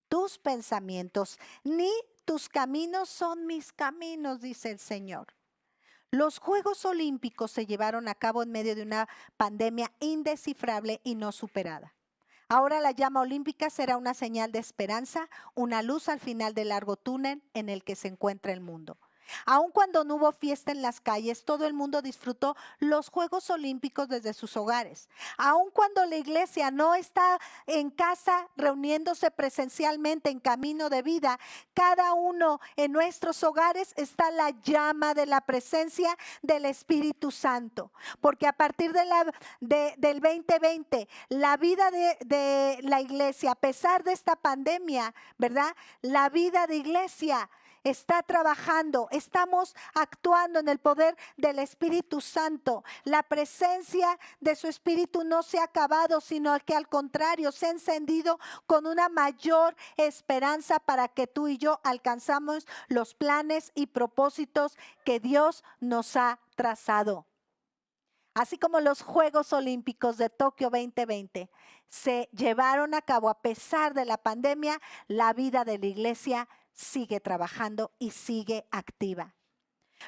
tus pensamientos, ni tus caminos son mis caminos, dice el Señor. Los Juegos Olímpicos se llevaron a cabo en medio de una pandemia indescifrable y no superada. Ahora la llama olímpica será una señal de esperanza, una luz al final del largo túnel en el que se encuentra el mundo. Aun cuando no hubo fiesta en las calles, todo el mundo disfrutó los Juegos Olímpicos desde sus hogares. Aun cuando la iglesia no está en casa reuniéndose presencialmente en Camino de Vida, cada uno en nuestros hogares está la llama de la presencia del Espíritu Santo. Porque a partir del 2020, la vida de la iglesia, a pesar de esta pandemia, ¿verdad? La vida de iglesia está trabajando, estamos actuando en el poder del Espíritu Santo. La presencia de su Espíritu no se ha acabado, sino que al contrario se ha encendido con una mayor esperanza para que tú y yo alcanzamos los planes y propósitos que Dios nos ha trazado. Así como los Juegos Olímpicos de Tokio 2020 se llevaron a cabo a pesar de la pandemia, la vida de la iglesia sigue trabajando y sigue activa.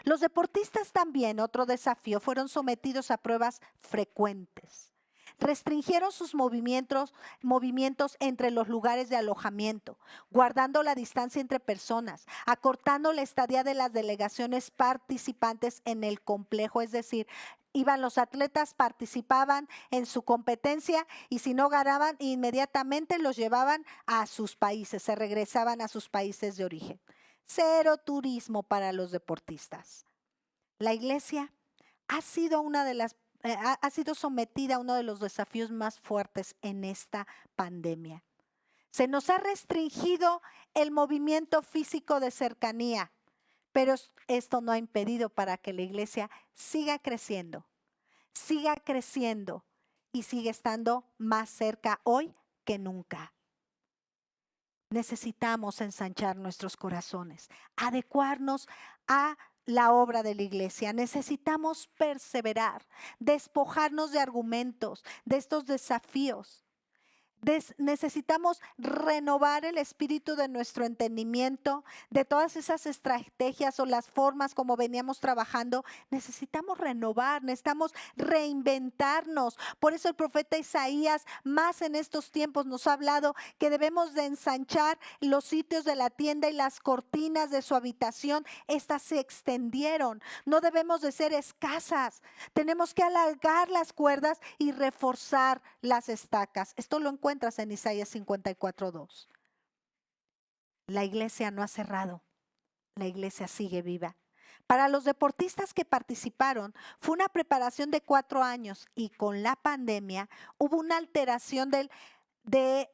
Los deportistas también, otro desafío, fueron sometidos a pruebas frecuentes. Restringieron sus movimientos entre los lugares de alojamiento, guardando la distancia entre personas, acortando la estadía de las delegaciones participantes en el complejo, es decir, iban los atletas, participaban en su competencia y si no ganaban, inmediatamente los llevaban a sus países, se regresaban a sus países de origen. Cero turismo para los deportistas. La iglesia ha sido ha sido sometida a uno de los desafíos más fuertes en esta pandemia. Se nos ha restringido el movimiento físico de cercanía, pero esto no ha impedido para que la iglesia siga creciendo y sigue estando más cerca hoy que nunca. Necesitamos ensanchar nuestros corazones, adecuarnos a la obra de la iglesia. Necesitamos perseverar, despojarnos de argumentos, de estos desafíos. Necesitamos renovar el espíritu de nuestro entendimiento, de todas esas estrategias o las formas como veníamos trabajando. Necesitamos renovar, necesitamos reinventarnos. Por eso el profeta Isaías, más en estos tiempos, nos ha hablado que debemos de ensanchar los sitios de la tienda y las cortinas de su habitación. Estas se extendieron. No debemos de ser escasas. Tenemos que alargar las cuerdas y reforzar las estacas. Esto lo encuentras en Isaías 54:2. La iglesia no ha cerrado, la iglesia sigue viva. Para los deportistas que participaron, fue una preparación de 4 años y con la pandemia hubo una alteración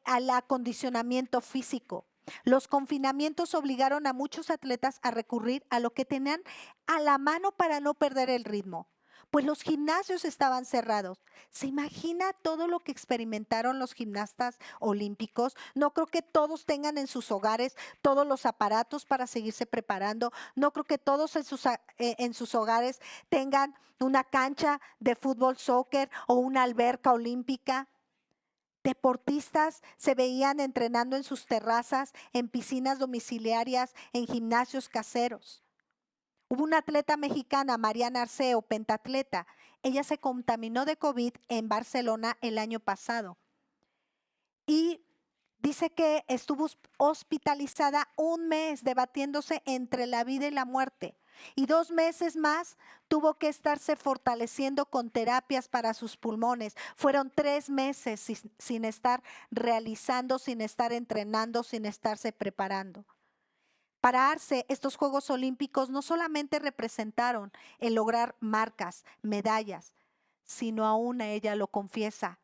al acondicionamiento físico. Los confinamientos obligaron a muchos atletas a recurrir a lo que tenían a la mano para no perder el ritmo. Pues los gimnasios estaban cerrados. ¿Se imagina todo lo que experimentaron los gimnastas olímpicos? No creo que todos tengan en sus hogares todos los aparatos para seguirse preparando. No creo que todos en sus hogares tengan una cancha de fútbol, soccer o una alberca olímpica. Deportistas se veían entrenando en sus terrazas, en piscinas domiciliarias, en gimnasios caseros. Hubo una atleta mexicana, Mariana Arceo, pentatleta. Ella se contaminó de COVID en Barcelona el año pasado. Y dice que estuvo hospitalizada 1 mes debatiéndose entre la vida y la muerte. Y 2 meses más tuvo que estarse fortaleciendo con terapias para sus pulmones. Fueron 3 meses sin estar realizando, sin estar entrenando, sin estarse preparando. Para Arce, estos Juegos Olímpicos no solamente representaron el lograr marcas, medallas, sino aún ella lo confiesa.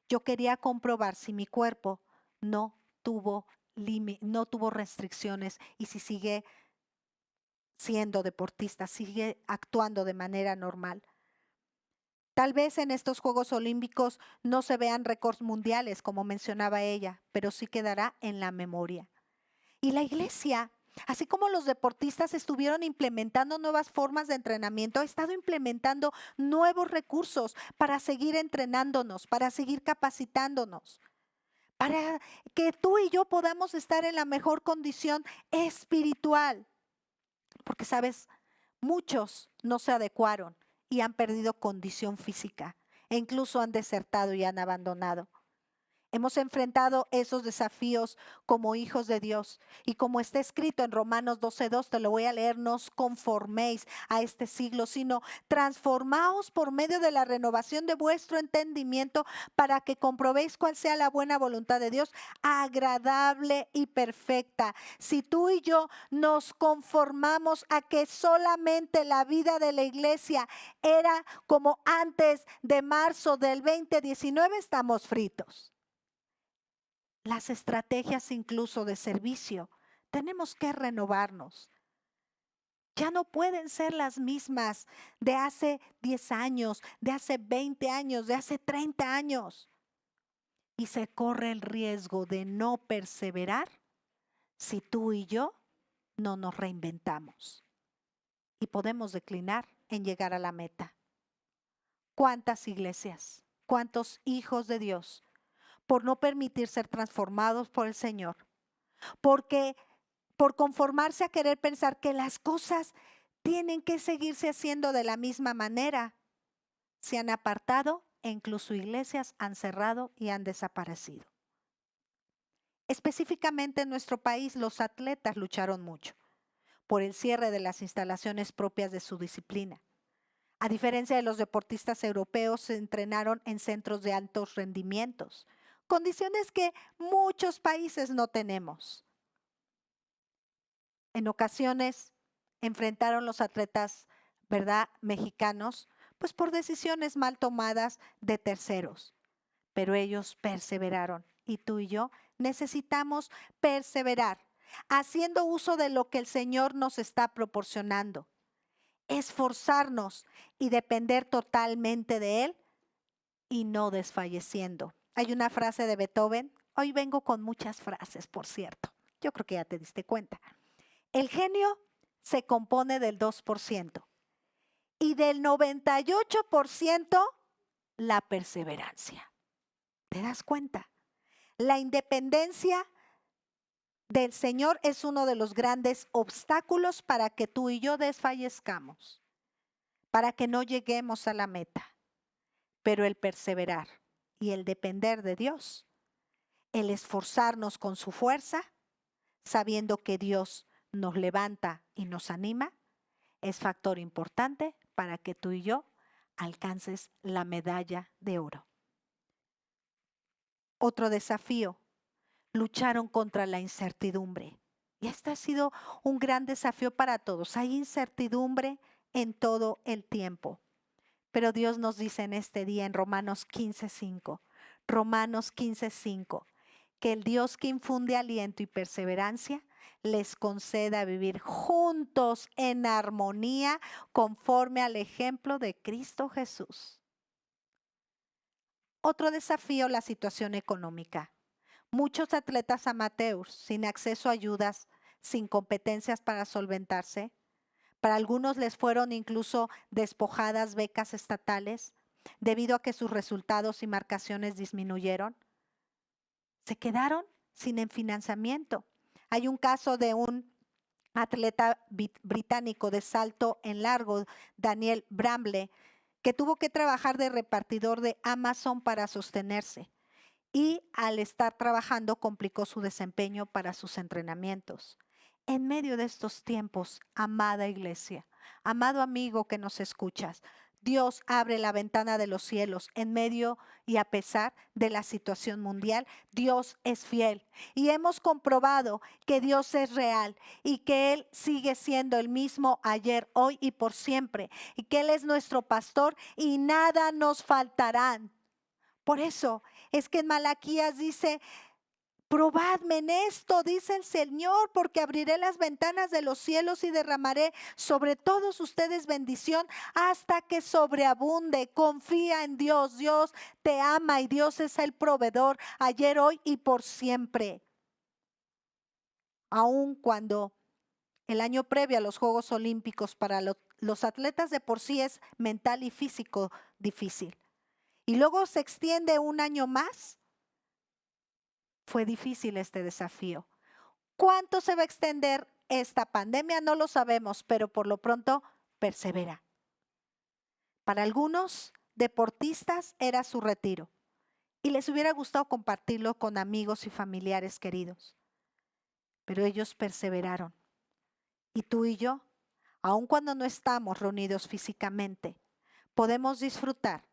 Yo quería comprobar si mi cuerpo no tuvo restricciones y si sigue siendo deportista, sigue actuando de manera normal. Tal vez en estos Juegos Olímpicos no se vean récords mundiales, como mencionaba ella, pero sí quedará en la memoria. Y la iglesia, así como los deportistas estuvieron implementando nuevas formas de entrenamiento, ha estado implementando nuevos recursos para seguir entrenándonos, para seguir capacitándonos, para que tú y yo podamos estar en la mejor condición espiritual. Porque, sabes, muchos no se adecuaron y han perdido condición física e incluso han desertado y han abandonado. Hemos enfrentado esos desafíos como hijos de Dios. Y como está escrito en Romanos 12:2, te lo voy a leer: no os conforméis a este siglo, sino transformaos por medio de la renovación de vuestro entendimiento para que comprobéis cuál sea la buena voluntad de Dios, agradable y perfecta. Si tú y yo nos conformamos a que solamente la vida de la iglesia era como antes de marzo del 2019, estamos fritos. Las estrategias incluso de servicio, tenemos que renovarnos. ya no pueden ser las mismas de hace 10 años, de hace 20 años, de hace 30 años. Y se corre el riesgo de no perseverar si tú y yo no nos reinventamos. Y podemos declinar en llegar a la meta. ¿Cuántas iglesias, cuántos hijos de Dios, por no permitir ser transformados por el Señor, porque por conformarse a querer pensar que las cosas tienen que seguirse haciendo de la misma manera, se han apartado e incluso iglesias han cerrado y han desaparecido? Específicamente en nuestro país, los atletas lucharon mucho por el cierre de las instalaciones propias de su disciplina. A diferencia de los deportistas europeos, se entrenaron en centros de altos rendimientos, condiciones que muchos países no tenemos. En ocasiones enfrentaron los atletas, ¿verdad?, mexicanos, pues por decisiones mal tomadas de terceros, pero ellos perseveraron y tú y yo necesitamos perseverar, haciendo uso de lo que el Señor nos está proporcionando, esforzarnos y depender totalmente de Él y no desfalleciendo. Hay una frase de Beethoven, hoy vengo con muchas frases, por cierto, yo creo que ya te diste cuenta. El genio se compone del 2% y del 98% la perseverancia. ¿Te das cuenta? La independencia del Señor es uno de los grandes obstáculos para que tú y yo desfallezcamos, para que no lleguemos a la meta. Pero el perseverar y el depender de Dios, el esforzarnos con su fuerza, sabiendo que Dios nos levanta y nos anima, es factor importante para que tú y yo alcances la medalla de oro. Otro desafío, lucharon contra la incertidumbre. Y este ha sido un gran desafío para todos. Hay incertidumbre en todo el tiempo. Pero Dios nos dice en este día en Romanos 15:5, Romanos 15:5, que el Dios que infunde aliento y perseverancia les conceda vivir juntos en armonía conforme al ejemplo de Cristo Jesús. Otro desafío, la situación económica. Muchos atletas amateurs sin acceso a ayudas, sin competencias para solventarse. Para algunos les fueron incluso despojadas becas estatales debido a que sus resultados y marcaciones disminuyeron. Se quedaron sin el financiamiento. Hay un caso de un atleta británico de salto en largo, Daniel Bramble, que tuvo que trabajar de repartidor de Amazon para sostenerse y al estar trabajando complicó su desempeño para sus entrenamientos. En medio de estos tiempos, amada iglesia, amado amigo que nos escuchas, Dios abre la ventana de los cielos en medio y a pesar de la situación mundial. Dios es fiel y hemos comprobado que Dios es real y que Él sigue siendo el mismo ayer, hoy y por siempre, y que Él es nuestro pastor y nada nos faltará. Por eso es que en Malaquías dice: probadme en esto, dice el Señor, porque abriré las ventanas de los cielos y derramaré sobre todos ustedes bendición hasta que sobreabunde. Confía en Dios, Dios te ama y Dios es el proveedor ayer, hoy y por siempre. Aun cuando el año previo a los Juegos Olímpicos para los atletas de por sí es mental y físico difícil, y luego se extiende un año más, fue difícil este desafío. ¿Cuánto se va a extender esta pandemia? No lo sabemos, pero por lo pronto persevera. Para algunos deportistas era su retiro y les hubiera gustado compartirlo con amigos y familiares queridos, pero ellos perseveraron. Y tú y yo, aun cuando no estamos reunidos físicamente, podemos disfrutar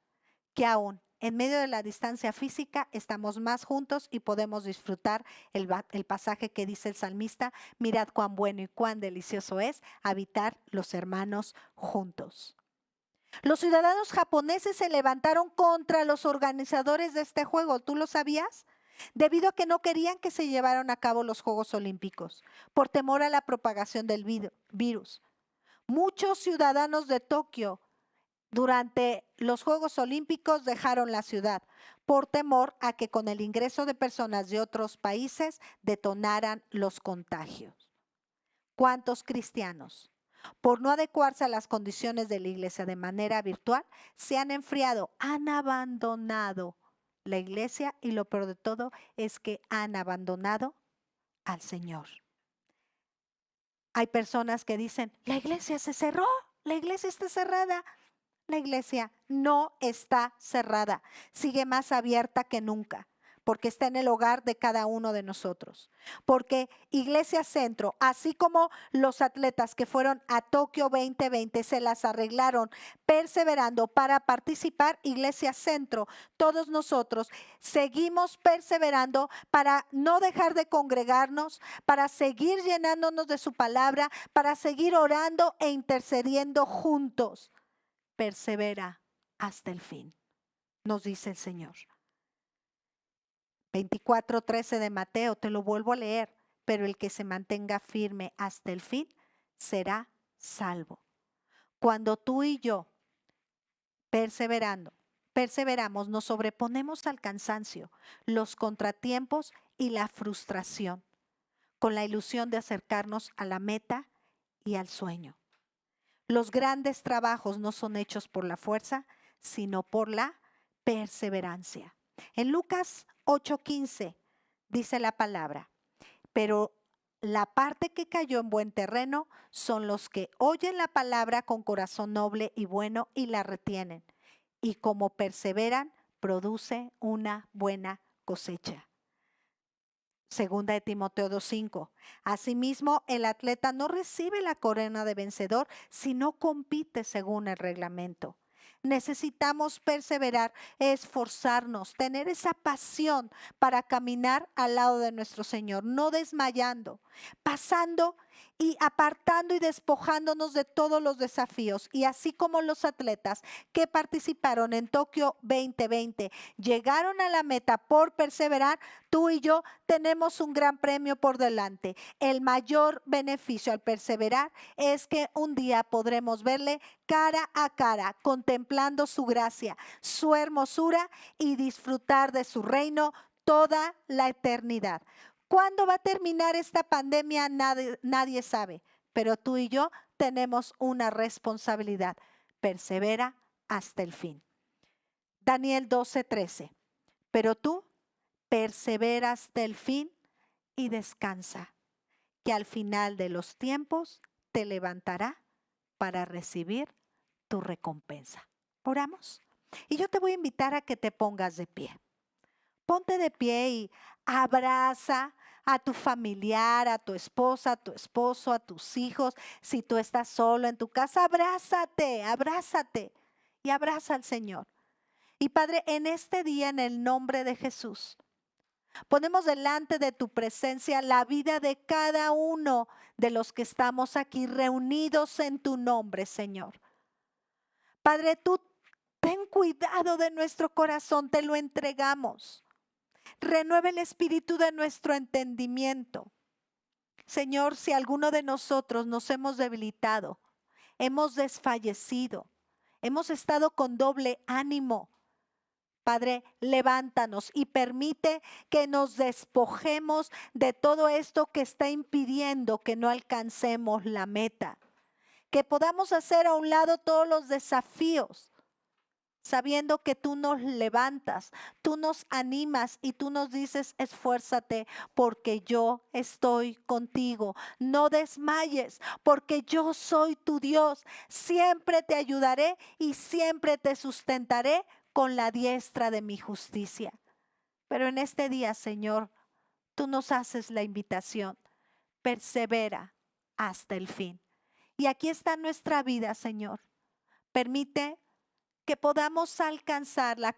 que aún en medio de la distancia física estamos más juntos y podemos disfrutar el pasaje que dice el salmista: mirad cuán bueno y cuán delicioso es habitar los hermanos juntos. Los ciudadanos japoneses se levantaron contra los organizadores de este juego, ¿tú lo sabías? Debido a que no querían que se llevaran a cabo los Juegos Olímpicos, por temor a la propagación del virus. Muchos ciudadanos de Tokio durante los Juegos Olímpicos dejaron la ciudad por temor a que con el ingreso de personas de otros países detonaran los contagios. ¿Cuántos cristianos, por no adecuarse a las condiciones de la iglesia de manera virtual, se han enfriado, han abandonado la iglesia y lo peor de todo es que han abandonado al Señor? Hay personas que dicen, la iglesia se cerró, la iglesia está cerrada. La iglesia no está cerrada, sigue más abierta que nunca, porque está en el hogar de cada uno de nosotros. Porque Iglesia Centro, así como los atletas que fueron a Tokio 2020 se las arreglaron perseverando para participar, Iglesia Centro, todos nosotros seguimos perseverando para no dejar de congregarnos, para seguir llenándonos de su palabra, para seguir orando e intercediendo juntos. Persevera hasta el fin, nos dice el Señor. 24:13 de Mateo, te lo vuelvo a leer, pero el que se mantenga firme hasta el fin será salvo. Cuando tú y yo perseveramos, nos sobreponemos al cansancio, los contratiempos y la frustración, con la ilusión de acercarnos a la meta y al sueño. Los grandes trabajos no son hechos por la fuerza, sino por la perseverancia. En Lucas 8:15 dice la palabra, pero la parte que cayó en buen terreno son los que oyen la palabra con corazón noble y bueno y la retienen. Y como perseveran, produce una buena cosecha. Segunda de Timoteo 2:5. Asimismo, el atleta no recibe la corona de vencedor si no compite según el reglamento. Necesitamos perseverar, esforzarnos, tener esa pasión para caminar al lado de nuestro Señor, no desmayando, pasando y apartando y despojándonos de todos los desafíos. Y así como los atletas que participaron en Tokio 2020 llegaron a la meta por perseverar, tú y yo tenemos un gran premio por delante. El mayor beneficio al perseverar es que un día podremos verle cara a cara, contemplando su gracia, su hermosura y disfrutar de su reino toda la eternidad. ¿Cuándo va a terminar esta pandemia? Nadie sabe, pero tú y yo tenemos una responsabilidad. Persevera hasta el fin. Daniel 12:13. Pero tú persevera hasta el fin y descansa, que al final de los tiempos te levantará para recibir tu recompensa. Oramos. Y yo te voy a invitar a que te pongas de pie. Ponte de pie y abraza a tu familiar, a tu esposa, a tu esposo, a tus hijos. Si tú estás solo en tu casa, abrázate y abraza al Señor. Y Padre, en este día, en el nombre de Jesús, ponemos delante de tu presencia la vida de cada uno de los que estamos aquí reunidos en tu nombre, Señor. Padre, tú ten cuidado de nuestro corazón, te lo entregamos. Renueva el espíritu de nuestro entendimiento. Señor, si alguno de nosotros nos hemos debilitado, hemos desfallecido, hemos estado con doble ánimo, Padre, levántanos y permite que nos despojemos de todo esto que está impidiendo que no alcancemos la meta. Que podamos hacer a un lado todos los desafíos, sabiendo que tú nos levantas, tú nos animas y tú nos dices, esfuérzate porque yo estoy contigo. No desmayes porque yo soy tu Dios. Siempre te ayudaré y siempre te sustentaré con la diestra de mi justicia. Pero en este día, Señor, tú nos haces la invitación. Persevera hasta el fin. Y aquí está nuestra vida, Señor. Permite que podamos alcanzar la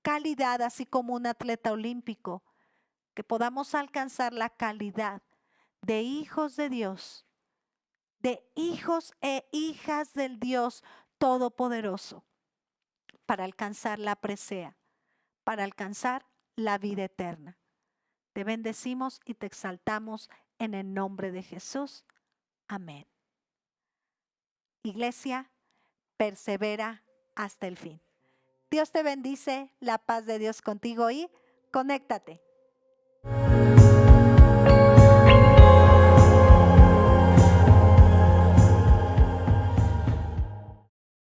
calidad, así como un atleta olímpico, que podamos alcanzar la calidad de hijos de Dios, de hijos e hijas del Dios Todopoderoso, para alcanzar la presea, para alcanzar la vida eterna. Te bendecimos y te exaltamos en el nombre de Jesús. Amén. Iglesia, persevera hasta el fin. Dios te bendice, la paz de Dios contigo y conéctate.